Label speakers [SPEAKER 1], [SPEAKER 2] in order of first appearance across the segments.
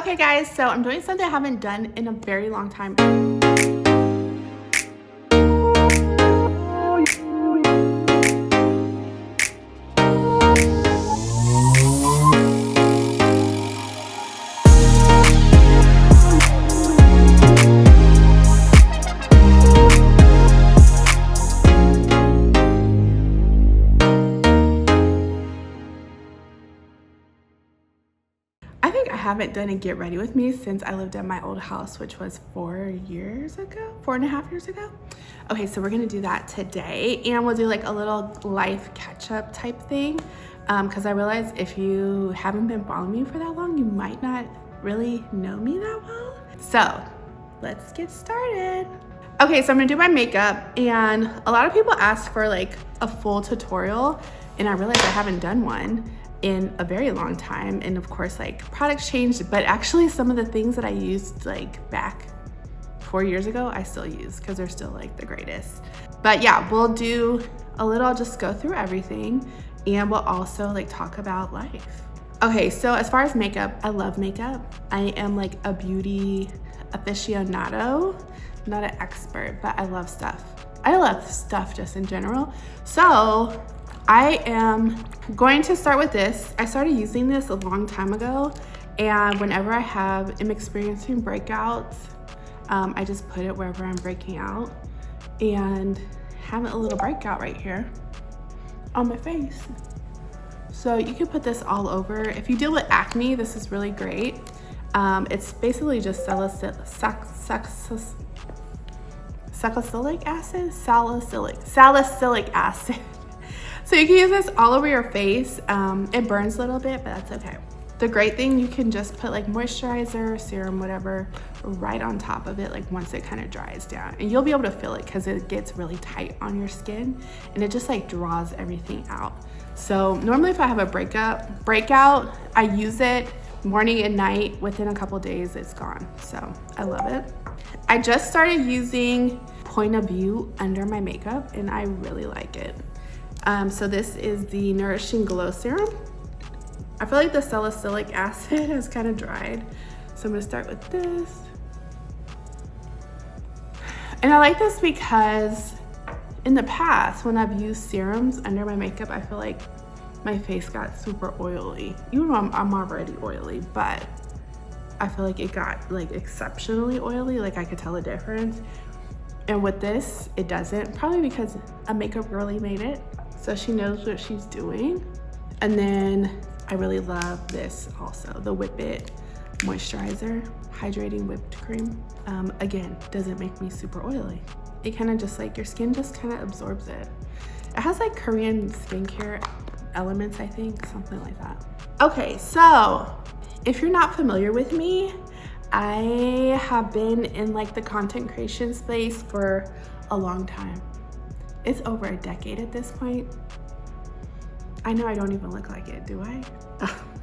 [SPEAKER 1] Okay guys, so I'm doing something I haven't done in a very long time. I think I haven't done a get ready with me since I lived at my old house, which was 4.5 years ago. Okay, so we're gonna do that today, and we'll do like a little life catch-up type thing, because I realized if you haven't been following me for that long, you might not really know me that well. So let's get started. Okay, so I'm gonna do my makeup, and a lot of people ask for like a full tutorial, and I realized I haven't done one in a very long time. And of course, like, products changed, but actually some of the things that I used like back 4 years ago, I still use because they're still like the greatest. But yeah, we'll do a little, I'll just go through everything, and we'll also like talk about life. Okay, so as far as makeup, I love makeup. I am like a beauty aficionado, not an expert, but I love stuff. I love stuff just in general. So I am going to start with this. I started using this a long time ago, and whenever I'm experiencing breakouts, I just put it wherever I'm breaking out, and have a little breakout right here on my face. So you can put this all over. If you deal with acne, this is really great. It's basically just salicylic acid. So you can use this all over your face. It burns a little bit, but that's okay. The great thing, you can just put like moisturizer, serum, whatever, right on top of it, like once it kind of dries down. And you'll be able to feel it because it gets really tight on your skin, and it just like draws everything out. So normally if I have a breakout, I use it morning and night. Within a couple days, it's gone. So I love it. I just started using Point of View under my makeup, and I really like it. So this is the Nourishing Glow Serum. I feel like the salicylic acid has kind of dried, so I'm gonna start with this. And I like this because in the past, when I've used serums under my makeup, I feel like my face got super oily. Even though I'm already oily, but I feel like it got like exceptionally oily, like I could tell the difference. And with this, it doesn't, probably because a makeup girly made it, so she knows what she's doing. And then I really love this also, the Whip It Moisturizer Hydrating Whipped Cream. Again, doesn't make me super oily. It kind of just like, your skin just kind of absorbs it. It has like Korean skincare elements, I think, something like that. Okay, so if you're not familiar with me, I have been in like the content creation space for a long time. It's over a decade at this point. I know I don't even look like it, do I?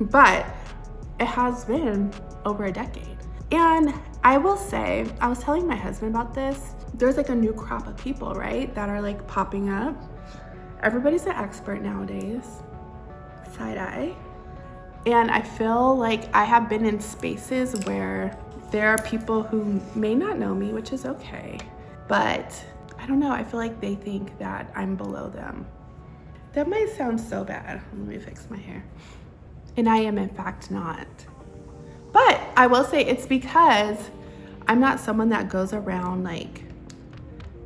[SPEAKER 1] But it has been over a decade. And I will say, I was telling my husband about this, there's like a new crop of people, right, that are like popping up. Everybody's an expert nowadays, side eye. And I feel like I have been in spaces where there are people who may not know me, which is okay, but I don't know, I feel like they think that I'm below them. That might sound so bad. Let me fix my hair. And I am in fact not. But I will say it's because I'm not someone that goes around like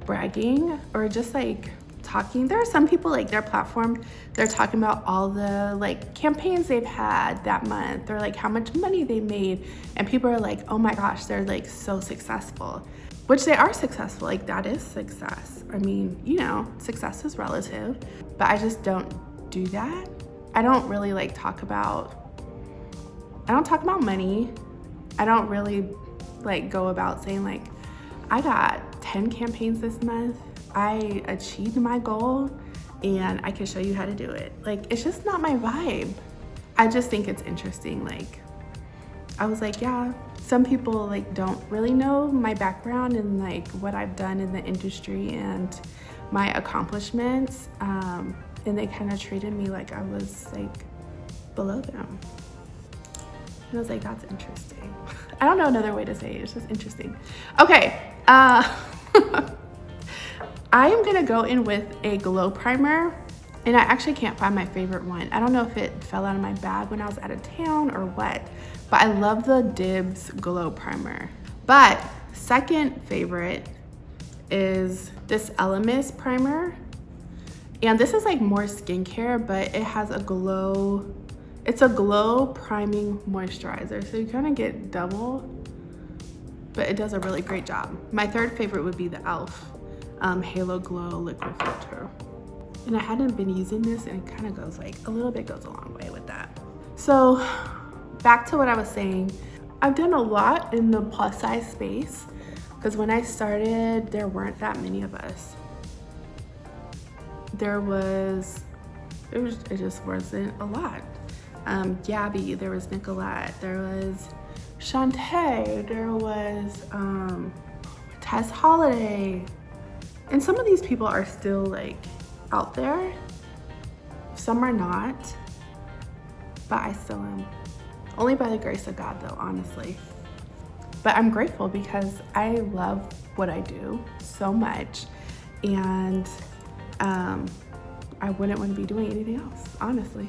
[SPEAKER 1] bragging or just like talking. There are some people, like, their platform, they're talking about all the like campaigns they've had that month, or like how much money they made, and people are like, oh my gosh, they're like so successful, which they are successful. Like, that is success. I mean, you know, success is relative, but I just don't do that. I don't really like talk about money. I don't really like go about saying like, I got 10 campaigns this month, I achieved my goal, and I can show you how to do it. Like, it's just not my vibe. I just think it's interesting. Like, I was like, yeah, some people like don't really know my background and like what I've done in the industry and my accomplishments, and they kind of treated me like I was like below them. And I was like, that's interesting. I don't know another way to say it. It's just interesting. Okay. I am going to go in with a glow primer. And I actually can't find my favorite one. I don't know if it fell out of my bag when I was out of town or what. But I love the Dibs Glow Primer. But second favorite is this Elemis primer. And this is like more skincare, but it has a glow. It's a glow priming moisturizer. So you kind of get double, but it does a really great job. My third favorite would be the e.l.f. Halo Glow Liquid Filter. And I hadn't been using this, and it kind of goes like, a little bit goes a long way with that. So back to what I was saying, I've done a lot in the plus size space because when I started, there weren't that many of us. It just wasn't a lot. Gabby, there was Nicolette, there was Shantae, there was Tess Holiday. And some of these people are still like out there. Some are not, but I still am. Only by the grace of God though, honestly. But I'm grateful because I love what I do so much, and I wouldn't want to be doing anything else, honestly.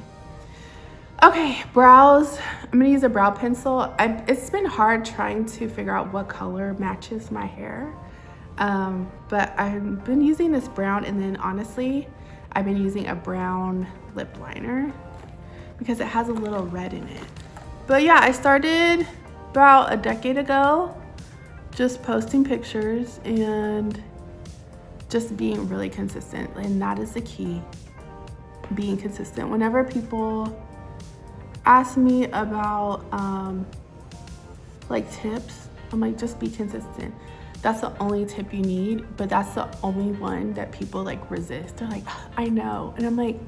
[SPEAKER 1] Okay, brows. I'm gonna use a brow pencil. It's been hard trying to figure out what color matches my hair. But I've been using this brown, and then honestly, I've been using a brown lip liner because it has a little red in it. But yeah, I started about a decade ago, just posting pictures and just being really consistent. And that is the key, being consistent. Whenever people ask me about like tips, I'm like, just be consistent. That's the only tip you need, but that's the only one that people like resist. They're like, I know. And I'm like,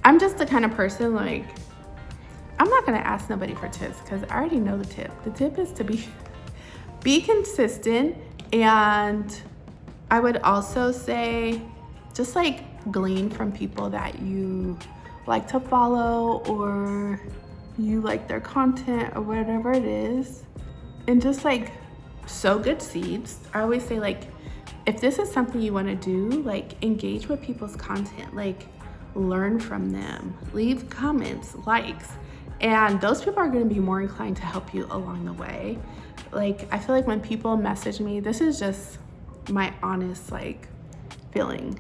[SPEAKER 1] I'm just the kind of person like, I'm not gonna ask nobody for tips because I already know the tip. The tip is to be consistent. And I would also say, just like glean from people that you like to follow or you like their content or whatever it is, and just like sow good seeds. I always say, like, if this is something you want to do, like, engage with people's content, like learn from them, leave comments, likes, and those people are going to be more inclined to help you along the way. Like, I feel like when people message me, this is just my honest like feeling.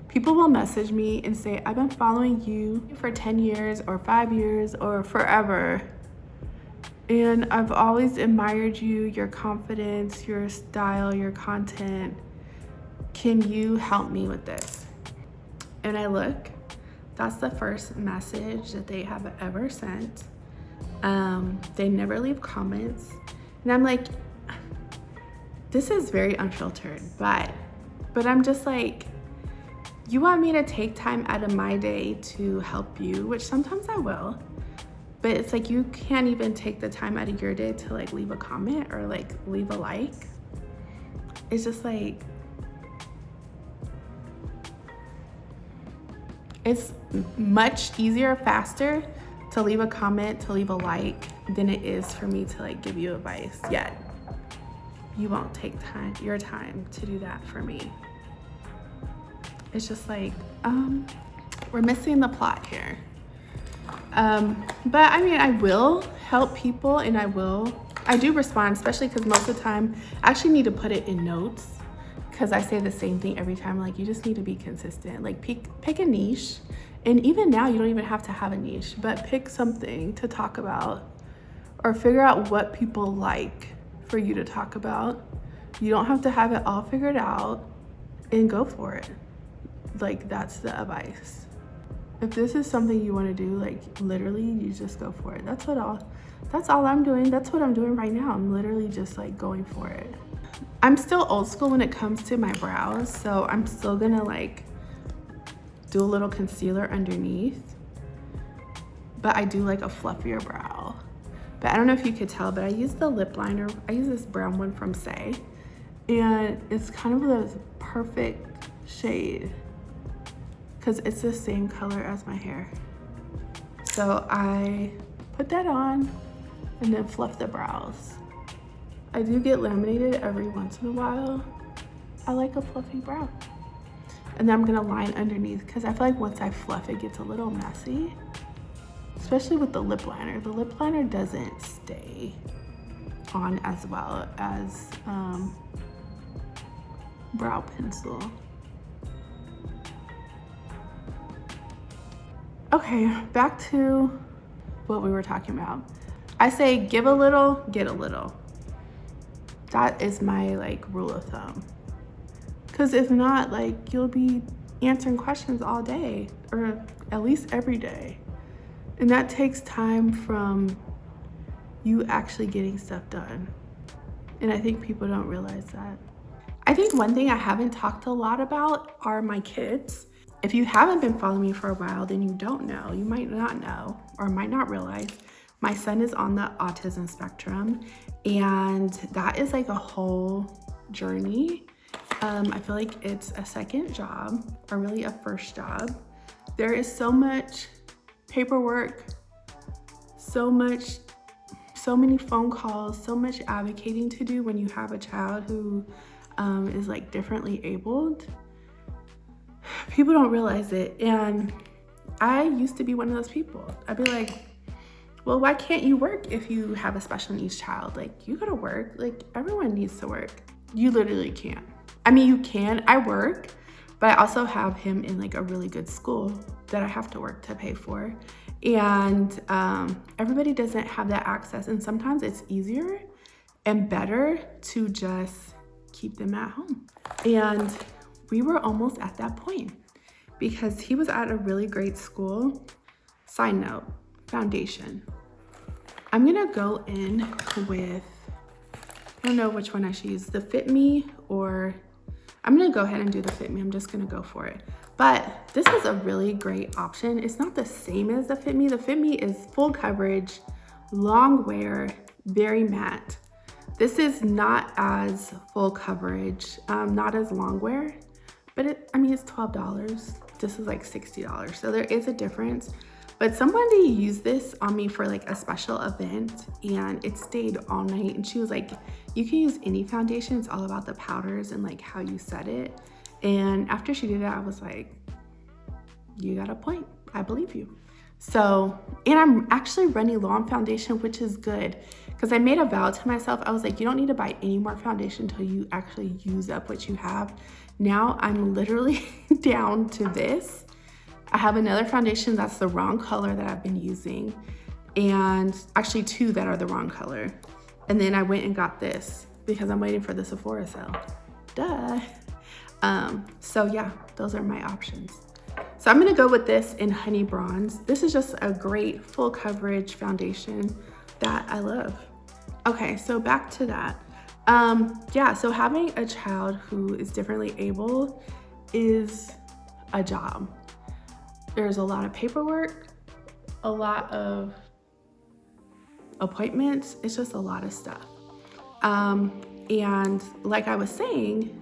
[SPEAKER 1] People will message me and say, I've been following you for 10 years or 5 years or forever, and I've always admired you, your confidence, your style, your content. Can you help me with this? And I look, that's the first message that they have ever sent. They never leave comments. And I'm like, this is very unfiltered, but I'm just like, you want me to take time out of my day to help you, which sometimes I will. But it's like, you can't even take the time out of your day to like leave a comment or like leave a like. It's just like, it's much easier, faster to leave a comment, to leave a like, than it is for me to like give you advice. Yet you won't take your time to do that for me. It's just like, we're missing the plot here. But I mean, I will help people, and I do respond, especially because most of the time I actually need to put it in notes because I say the same thing every time. Like, you just need to be consistent. Like, pick a niche. And even now, you don't even have to have a niche, but pick something to talk about or figure out what people like for you to talk about. You don't have to have it all figured out, and go for it. Like, that's the advice. If this is something you want to do, like, literally, you just go for it. That's all I'm doing. That's what I'm doing right now. I'm literally just like going for it. I'm still old school when it comes to my brows, so I'm still gonna like do a little concealer underneath, but I do like a fluffier brow. But I don't know if you could tell, but I use the lip liner. I use this brown one from Say, and it's kind of the perfect shade because it's the same color as my hair. So I put that on and then fluff the brows. I do get laminated every once in a while. I like a fluffy brow. And then I'm gonna line underneath because I feel like once I fluff, it gets a little messy, especially with the lip liner. The lip liner doesn't stay on as well as brow pencil. Okay, back to what we were talking about. I say give a little, get a little. That is my like rule of thumb. Because if not, like you'll be answering questions all day or at least every day. And that takes time from you actually getting stuff done. And I think people don't realize that. I think one thing I haven't talked a lot about are my kids. If you haven't been following me for a while, then you don't know. You might not know or might not realize my son is on the autism spectrum, and that is like a whole journey. I feel like it's a second job or really a first job. There is so much paperwork, so many phone calls, so much advocating to do when you have a child who is like differently abled. People don't realize it. And I used to be one of those people. I'd be like, well, why can't you work if you have a special needs child? Like, you gotta work. Like, everyone needs to work. You literally can't. I mean, you can. I work, but I also have him in like a really good school that I have to work to pay for. And everybody doesn't have that access. And sometimes it's easier and better to just keep them at home. And we were almost at that point because he was at a really great school. Side note, foundation. I'm gonna go in with, I don't know which one I should use, the Fit Me, or I'm gonna go ahead and do the Fit Me. I'm just gonna go for it. But this is a really great option. It's not the same as the Fit Me. The Fit Me is full coverage, long wear, very matte. This is not as full coverage, not as long wear, but it's $12. This is like $60. So there is a difference. But somebody used this on me for like a special event and it stayed all night. And she was like, you can use any foundation. It's all about the powders and like how you set it. And after she did that, I was like, you got a point. I believe you. So, and I'm actually running low on foundation, which is good because I made a vow to myself. I was like, you don't need to buy any more foundation until you actually use up what you have. Now I'm literally down to this. I have another foundation that's the wrong color that I've been using, and actually two that are the wrong color. And then I went and got this because I'm waiting for the Sephora sale. Duh. So yeah, those are my options. So I'm gonna go with this in Honey Bronze. This is just a great full coverage foundation that I love. Okay, so back to that. Yeah, so having a child who is differently able is a job. There's a lot of paperwork, a lot of appointments. It's just a lot of stuff. And like I was saying,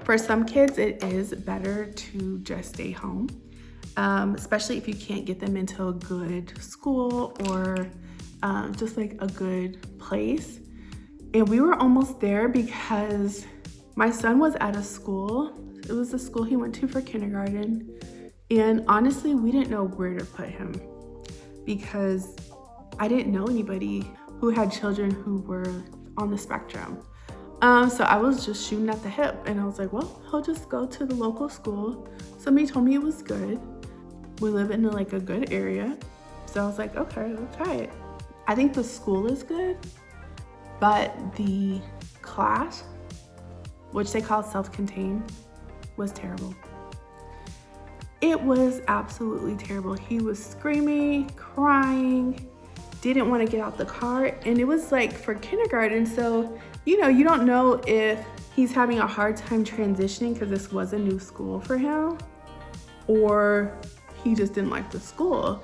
[SPEAKER 1] for some kids, it is better to just stay home, especially if you can't get them into a good school or just like a good place. And we were almost there because my son was at a school. It was the school he went to for kindergarten. And honestly, we didn't know where to put him because I didn't know anybody who had children who were on the spectrum. So I was just shooting at the hip and I was like, well, he'll just go to the local school. Somebody told me it was good. We live in like a good area. So I was like, okay, let's try it. I think the school is good, but the class, which they call self-contained, was terrible. It was absolutely terrible. He was screaming, crying, didn't want to get out the car. And it was like for kindergarten. So, you know, you don't know if he's having a hard time transitioning because this was a new school for him, or he just didn't like the school.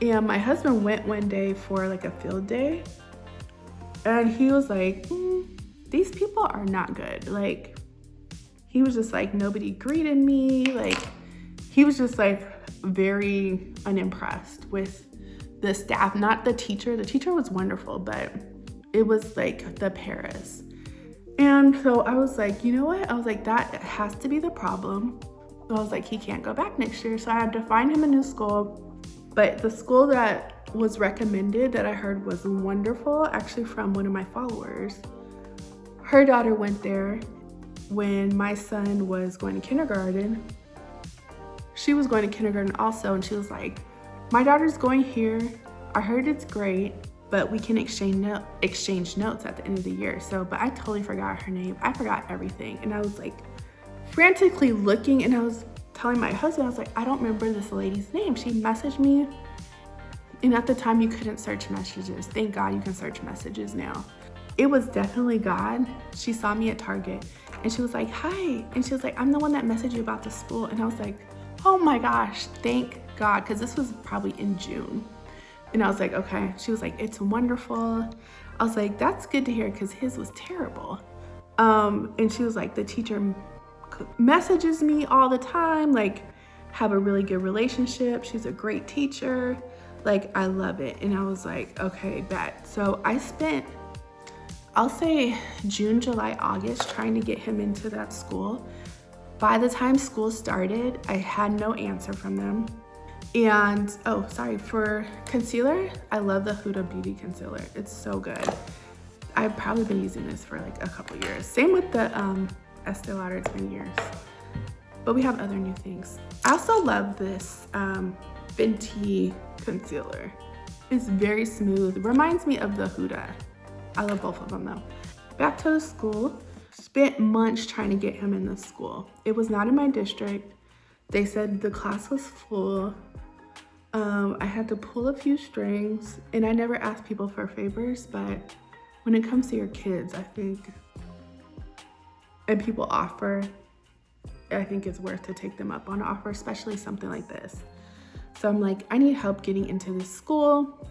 [SPEAKER 1] And my husband went one day for like a field day and he was like, these people are not good. Like, he was just like, nobody greeted me. Like, he was just like very unimpressed with the staff, not the teacher. The teacher was wonderful, but it was like the Paris. And so I was like, you know what? I was like, that has to be the problem. So I was like, he can't go back next year. So I had to find him a new school. But the school that was recommended that I heard was wonderful, actually from one of my followers. Her daughter went there when my son was going to kindergarten. She was going to kindergarten also, and she was like, my daughter's going here. I heard it's great, but we can exchange notes at the end of the year. So, but I totally forgot her name. I forgot everything. And I was like frantically looking, and I was telling my husband, I was like, I don't remember this lady's name. She messaged me, and at the time you couldn't search messages. Thank God you can search messages now. It was definitely God. She saw me at Target, and she was like, hi. And she was like, I'm the one that messaged you about the school. And I was like, oh my gosh, thank God, because this was probably in June. And I was like, okay. She was like, it's wonderful. I was like, that's good to hear, because his was terrible. And she was like, the teacher messages me all the time, like, have a really good relationship. She's a great teacher. Like, I love it. And I was like, okay, bet. So I spent, I'll say June, July, August trying to get him into that school. By the time school started, I had no answer from them. And, oh, sorry, for concealer, I love the Huda Beauty concealer. It's so good. I've probably been using this for like a couple years. Same with the Estee Lauder, it's been years. But we have other new things. I also love this Fenty concealer. It's very smooth. Reminds me of the Huda. I love both of them though. Back to the school. Spent months trying to get him in this school. It was not in my district. They said the class was full. I had to pull a few strings, and I never asked people for favors, but when it comes to your kids, I think, and people offer, I think it's worth to take them up on an offer, especially something like this. So I'm like, I need help getting into this school.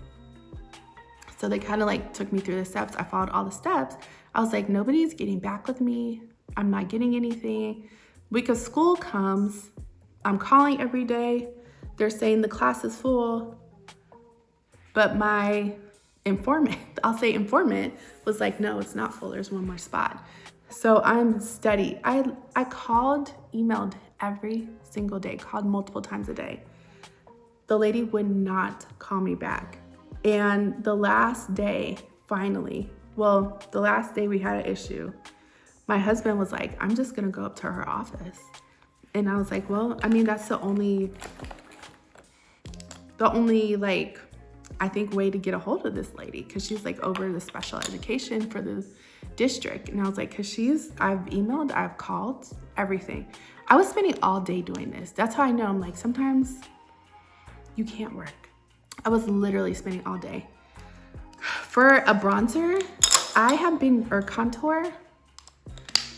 [SPEAKER 1] So they kind of like took me through the steps. I followed all the steps. I was like, nobody's getting back with me. I'm not getting anything. Because school comes, I'm calling every day. They're saying the class is full. But my informant, I'll say informant, was like, no, it's not full. There's one more spot. So I'm steady. I called, emailed every single day, called multiple times a day. The lady would not call me back. And the last day, finally, well, the last day we had an issue, my husband was like, I'm just gonna go up to her office. And I was like, well, I mean, that's the only like, I think way to get a hold of this lady, because she's like over the special education for the district. And I was like, because I've emailed, I've called, everything. I was spending all day doing this. That's how I know. I'm like, sometimes you can't work. I was literally spending all day. For a bronzer, or contour,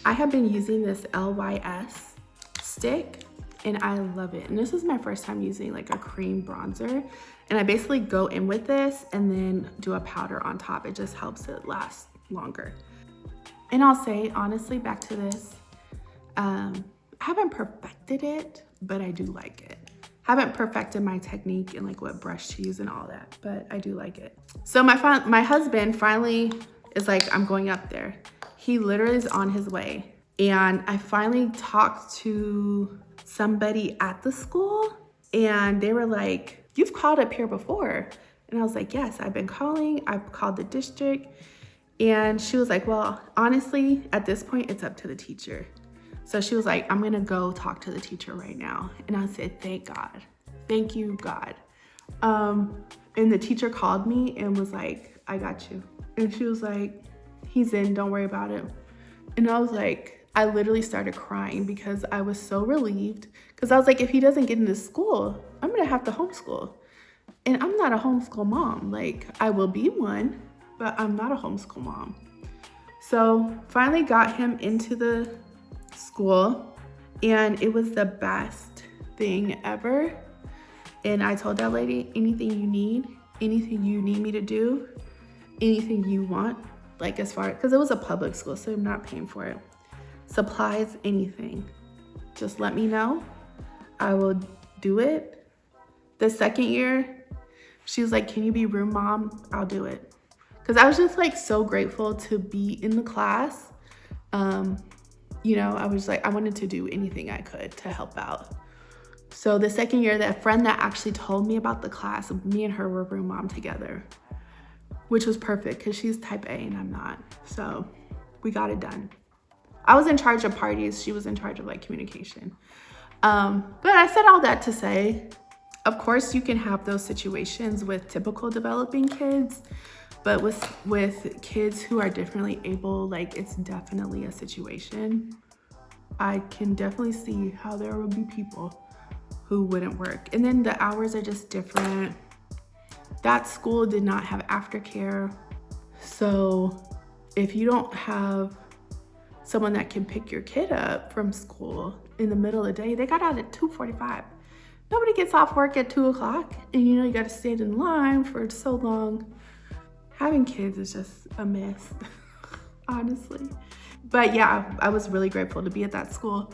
[SPEAKER 1] I have been using this LYS stick, and I love it. And this is my first time using like a cream bronzer. And I basically go in with this and then do a powder on top. It just helps it last longer. And I'll say, honestly, back to this, I haven't perfected it, but I do like it. Haven't perfected my technique and like what brush to use and all that, but I do like it. So my husband finally is like, I'm going up there. He literally is on his way. And I finally talked to somebody at the school, and they were like, you've called up here before. And I was like, yes, I've been calling. I've called the district. And she was like, well, honestly, at this point, it's up to the teacher. So she was like, I'm gonna go talk to the teacher right now. And I said, thank God. Thank you, God. And the teacher called me and was like, I got you. And she was like, he's in, don't worry about it. And I was like, I literally started crying because I was so relieved. Because I was like, if he doesn't get into school, I'm gonna have to homeschool. And I'm not a homeschool mom. Like, I will be one, but I'm not a homeschool mom. So finally got him into the school, and it was the best thing ever. And I told that lady, anything you need me to do, anything you want, like as far, because it was a public school, so I'm not paying for it. Supplies, anything, just let me know. I will do it. The second year, She was like, can you be room mom? I'll do it. Because I was just like so grateful to be in the class. You know, I was like, I wanted to do anything I could to help out. So the second year, that friend that actually told me about the class, me and her were room mom together, which was perfect because she's type A and I'm not. So we got it done. I was in charge of parties. She was in charge of like communication. But I said all that to say, of course you can have those situations with typical developing kids, but with kids who are differently able, like it's definitely a situation. I can definitely see how there would be people who wouldn't work. And then the hours are just different. That school did not have aftercare. So if you don't have someone that can pick your kid up from school in the middle of the day, they got out at 2:45. Nobody gets off work at 2 o'clock. And you know, you gotta stand in line for so long. Having kids is just a mess, honestly. But yeah, I was really grateful to be at that school.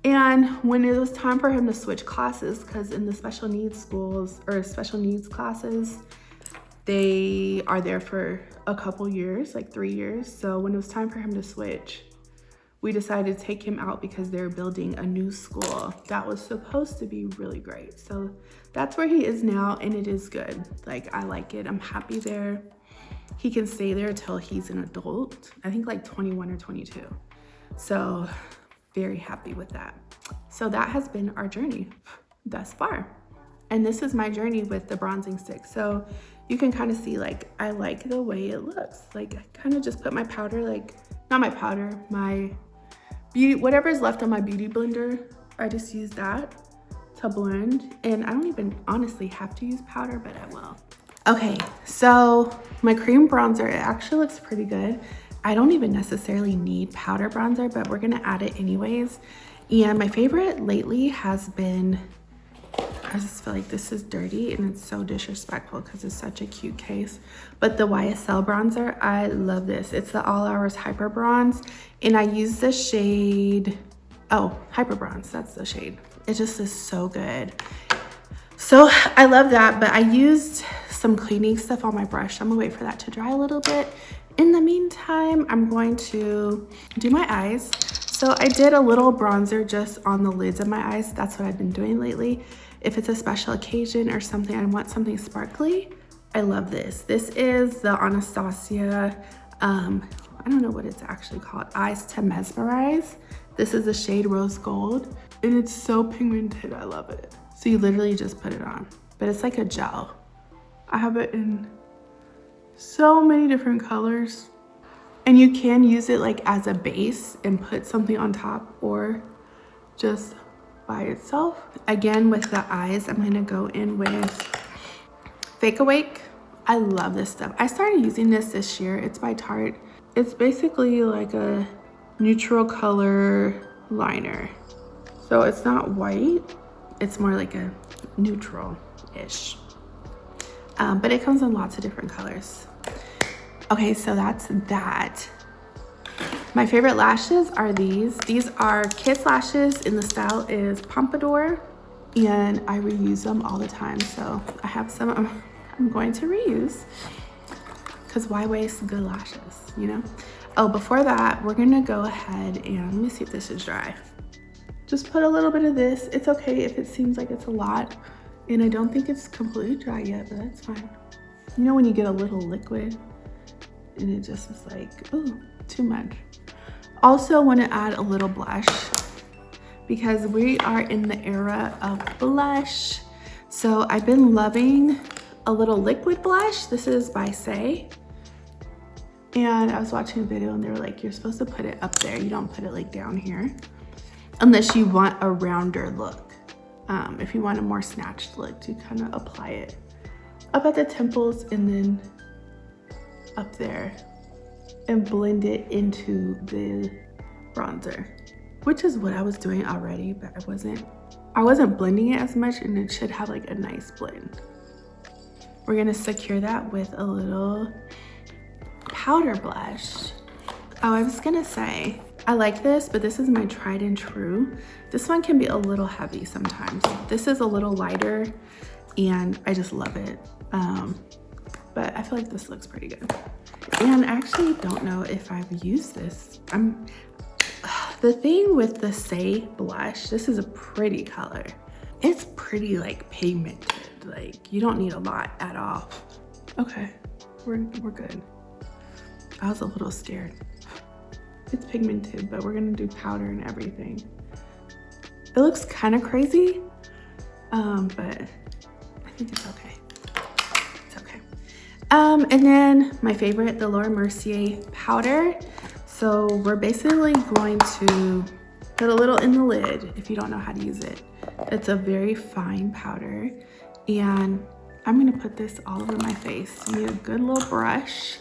[SPEAKER 1] And when it was time for him to switch classes, because in the special needs schools or special needs classes, they are there for a couple years, like 3 years. So when it was time for him to switch, we decided to take him out because they're building a new school that was supposed to be really great. So that's where he is now, and it is good. Like, I like it. I'm happy there. He can stay there till he's an adult. I think like 21 or 22. So very happy with that. So that has been our journey thus far. And this is my journey with the bronzing stick. So you can kind of see, like, I like the way it looks. Like, I kind of just put my powder, like, not my powder, my beauty, whatever's left on my beauty blender, I just use that to blend. And I don't even honestly have to use powder, but I will. Okay, so my cream bronzer, it actually looks pretty good. I don't even necessarily need powder bronzer, but we're gonna add it anyways. And my favorite lately has been, I just feel like this is dirty and it's so disrespectful because it's such a cute case, but the YSL bronzer, I love this. It's the All Hours Hyper Bronze, and I use the shade, oh, Hyper Bronze, that's the shade. It just is so good. So I love that, but I used some cleaning stuff on my brush. I'm gonna wait for that to dry a little bit. In the meantime, I'm going to do my eyes. So I did a little bronzer just on the lids of my eyes. That's what I've been doing lately. If it's a special occasion or something, I want something sparkly, I love this. This is the Anastasia, I don't know what it's actually called, Eyes to Mesmerize. This is the shade Rose Gold, and it's so pigmented, I love it. So you literally just put it on, but it's like a gel. I have it in so many different colors, and you can use it like as a base and put something on top or just by itself. Again, with the eyes, I'm gonna go in with Fake Awake. I love this stuff. I started using this year. It's by Tarte. It's basically like a neutral color liner. So it's not white, it's more like a neutral-ish. But it comes in lots of different colors. Okay, so that's that. My favorite lashes are these. These are kids lashes, and the style is Pompadour, and I reuse them all the time. So I have some I'm going to reuse, because why waste good lashes, you know? Oh, before that, we're gonna go ahead and, let me see if this is dry. Just put a little bit of this. It's okay if it seems like it's a lot, and I don't think it's completely dry yet, but that's fine. You know when you get a little liquid and it just is like, ooh, too much. Also want to add a little blush because we are in the era of blush. So I've been loving a little liquid blush. This is by Say. And I was watching a video and they were like, you're supposed to put it up there. You don't put it like down here unless you want a rounder look. If you want a more snatched look, you kind of apply it up at the temples and then up there and blend it into the bronzer, which is what I was doing already, but I wasn't blending it as much, and it should have like a nice blend. We're gonna secure that with a little powder blush. Oh, I was gonna say, I like this, but this is my tried and true. This one can be a little heavy sometimes. This is a little lighter, and I just love it. But I feel like this looks pretty good. And I actually don't know if I've used this. The thing with the Say blush, this is a pretty color. It's pretty like pigmented. Like you don't need a lot at all. Okay, we're good. I was a little scared. It's pigmented, but we're gonna do powder and everything. It looks kind of crazy, but I think it's okay. It's okay. And then my favorite, the Laura Mercier powder. So we're basically going to put a little in the lid if you don't know how to use it. It's a very fine powder, and I'm gonna put this all over my face. You need a good little brush.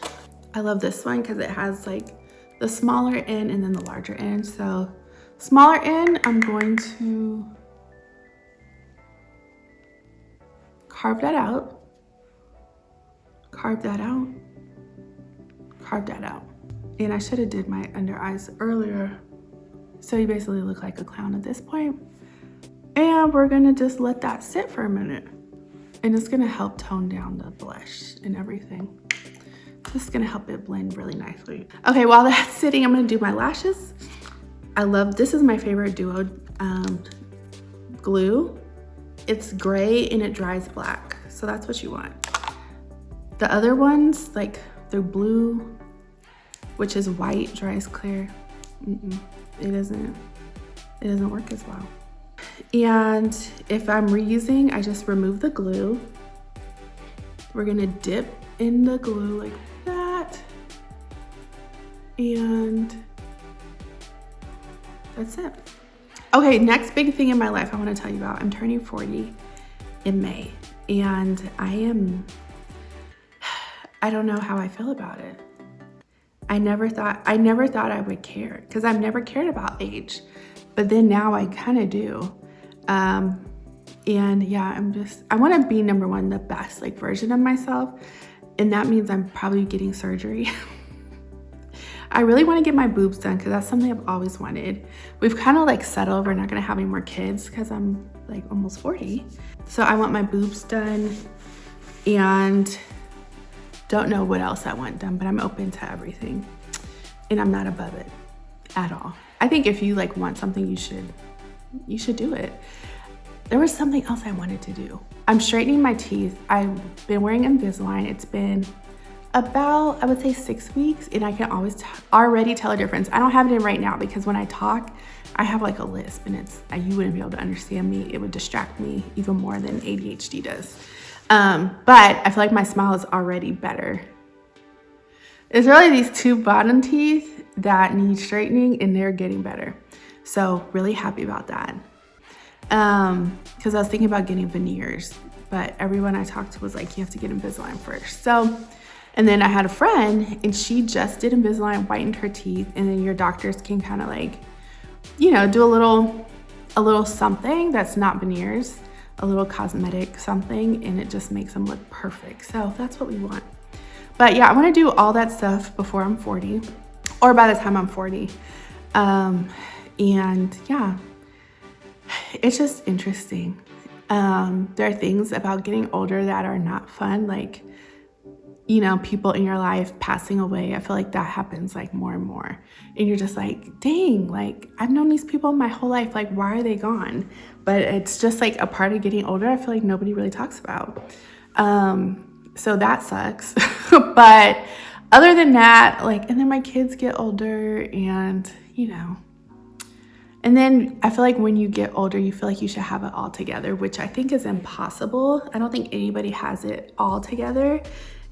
[SPEAKER 1] I love this one because it has like the smaller end and then the larger end. So smaller end, I'm going to carve that out, carve that out, carve that out. And I should have did my under eyes earlier. So you basically look like a clown at this point. And we're gonna just let that sit for a minute. And it's gonna help tone down the blush and everything. This is gonna help it blend really nicely. Okay, while that's sitting, I'm gonna do my lashes. This is my favorite duo glue. It's gray and it dries black. So that's what you want. The other ones, like they're blue, which is white, dries clear. It doesn't work as well. And if I'm reusing, I just remove the glue. We're gonna dip in the glue like that. And that's it. Okay, next big thing in my life I wanna tell you about. I'm turning 40 in May, and I don't know how I feel about it. I never thought I would care, because I've never cared about age, but then now I kind of do. And yeah, I want to be number one, the best like version of myself. And that means I'm probably getting surgery. I really want to get my boobs done because that's something I've always wanted. We've kind of like settled, we're not going to have any more kids because I'm like almost 40. So I want my boobs done, and don't know what else I want done, but I'm open to everything. And I'm not above it at all. I think if you like want something, you should do it. There was something else I wanted to do. I'm straightening my teeth. I've been wearing Invisalign. It's been about, I would say 6 weeks, and I can already tell a difference. I don't have it in right now because when I talk, I have like a lisp, and you wouldn't be able to understand me. It would distract me even more than ADHD does. But I feel like my smile is already better. It's really these two bottom teeth that need straightening, and they're getting better. So really happy about that. Because I was thinking about getting veneers, but everyone I talked to was like, you have to get Invisalign first. So, and then I had a friend, and she just did Invisalign, whitened her teeth, and then your doctors can kind of like, do a little something that's not veneers, a little cosmetic something, and it just makes them look perfect. So that's what we want. But yeah, I want to do all that stuff before I'm 40, or by the time I'm 40. And yeah, it's just interesting. There are things about getting older that are not fun, like, people in your life passing away. I feel like that happens like more and more. And you're just like, dang, like I've known these people my whole life, like why are they gone? But it's just like a part of getting older I feel like nobody really talks about. So that sucks. But other than that, like, and then my kids get older, and and then I feel like when you get older, you feel like you should have it all together, which I think is impossible. I don't think anybody has it all together.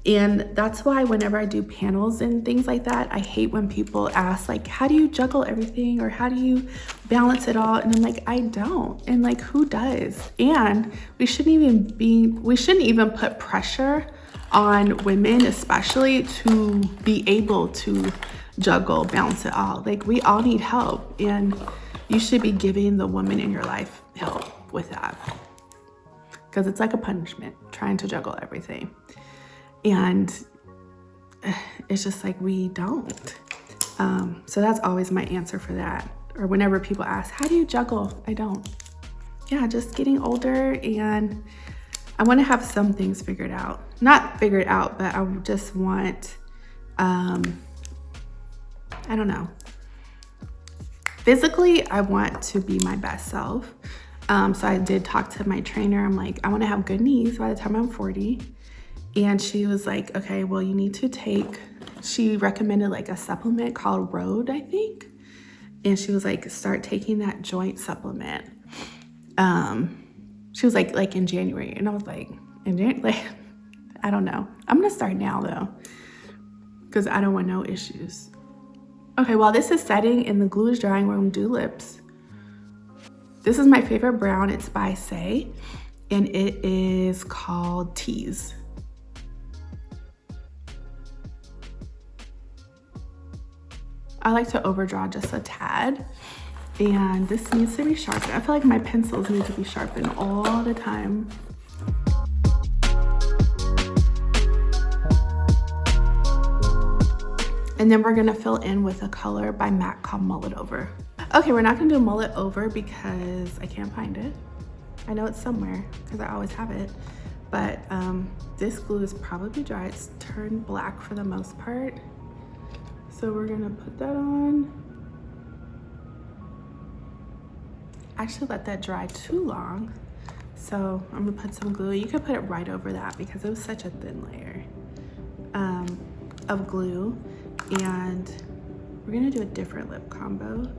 [SPEAKER 1] And that's why whenever I do panels and things like that, I hate when people ask like, how do you juggle everything, or how do you balance it all? And I'm like, I don't. And like, who does? And we shouldn't even put pressure on women, especially, to be able to juggle, balance it all. Like, we all need help, and you should be giving the woman in your life help with that, because it's like a punishment trying to juggle everything. And it's just like, we don't. So that's always my answer for that. Or whenever people ask, how do you juggle? I don't. Yeah, just getting older, and I want to have some things figured out. Not figured out, but I just want, I don't know. Physically, I want to be my best self. So I did talk to my trainer. I'm like, I want to have good knees by the time I'm 40. And she was like, okay, well, you need to take, she recommended like a supplement called Road, I think. And she was like, start taking that joint supplement. She was like in January. And I was like, in January? Like, I don't know. I'm gonna start now though, because I don't want no issues. Okay, while this is setting and the glue is drying, we're gonna do lips. This is my favorite brown. It's by Say, and it is called Tease. I like to overdraw just a tad, and this needs to be sharpened. I feel like my pencils need to be sharpened all the time. And then we're gonna fill in with a color by MAC called Mullet Over. Okay, we're not gonna do Mullet Over because I can't find it. I know it's somewhere because I always have it, but this glue is probably dry. It's turned black for the most part. So we're gonna put that on. Actually let that dry too long. So I'm gonna put some glue. You could put it right over that because it was such a thin layer of glue. And we're gonna do a different lip combo.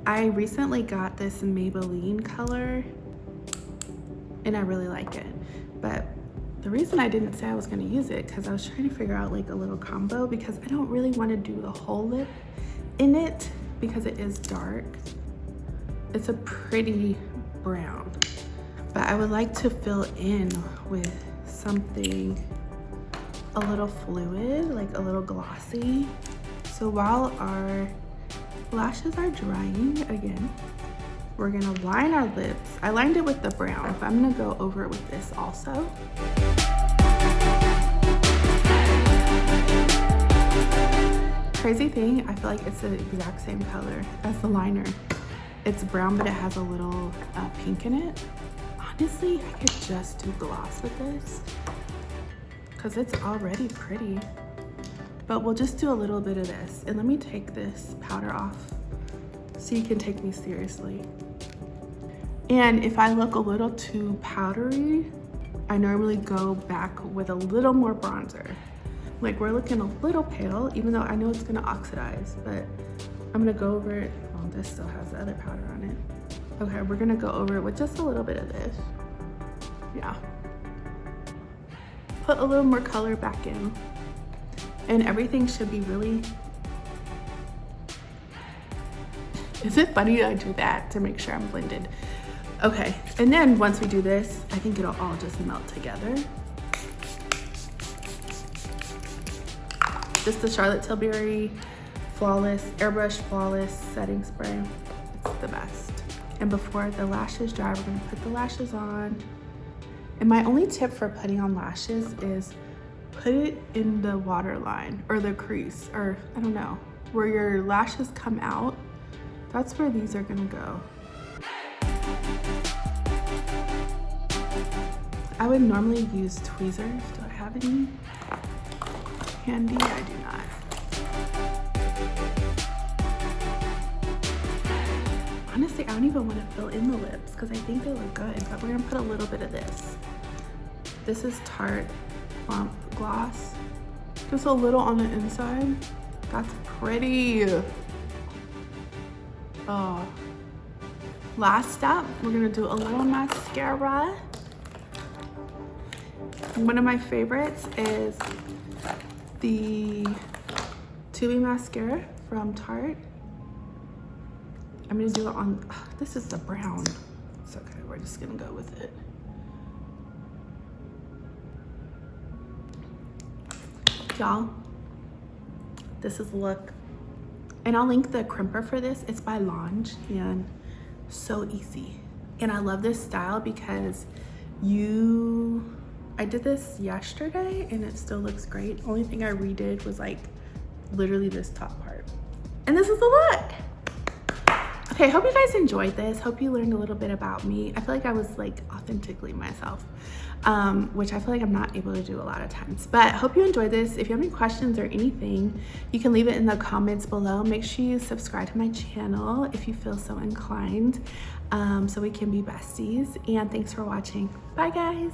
[SPEAKER 1] I recently got this Maybelline color and I really like it. But the reason I didn't say I was gonna use it because I was trying to figure out like a little combo because I don't really want to do the whole lip in it because it is dark. It's a pretty brown, but I would like to fill in with something a little fluid, like a little glossy. So while our lashes are drying again, we're gonna line our lips. I lined it with the brown, but I'm gonna go over it with this also. Crazy thing, I feel like it's the exact same color as the liner. It's brown, but it has a little pink in it. Honestly, I could just do gloss with this because it's already pretty. But we'll just do a little bit of this. And let me take this powder off so you can take me seriously. And if I look a little too powdery, I normally go back with a little more bronzer. Like we're looking a little pale, even though I know it's gonna oxidize, but I'm gonna go over it. Oh, this still has the other powder on it. Okay, we're gonna go over it with just a little bit of this. Yeah. Put a little more color back in. And everything should be really... Is it funny that I do that to make sure I'm blended? Okay, and then once we do this, I think it'll all just melt together. Just the Charlotte Tilbury Airbrush Flawless Setting Spray. It's the best. And before the lashes dry, we're gonna put the lashes on. And my only tip for putting on lashes is put it in the waterline or the crease, or I don't know, where your lashes come out. That's where these are gonna go. I would normally use tweezers. Do I have any handy? I do not. Honestly, I don't even want to fill in the lips because I think they look good, but we're gonna put a little bit of this. This is Tarte Plump Gloss. Just a little on the inside. That's pretty. Oh. Last step, we're gonna do a little mascara. One of my favorites is the Tubby mascara from Tarte. I'm gonna do it on, this is the brown. It's okay, we're just gonna go with it. Y'all, this is the look. And I'll link the crimper for this. It's by Lange and so easy. And I love this style because I did this yesterday and it still looks great. Only thing I redid was like literally this top part. And this is the look. Okay, hope you guys enjoyed this. Hope you learned a little bit about me. I feel like I was like authentically myself, which I feel like I'm not able to do a lot of times. But hope you enjoyed this. If you have any questions or anything, you can leave it in the comments below. Make sure you subscribe to my channel if you feel so inclined, so we can be besties. And thanks for watching. Bye, guys.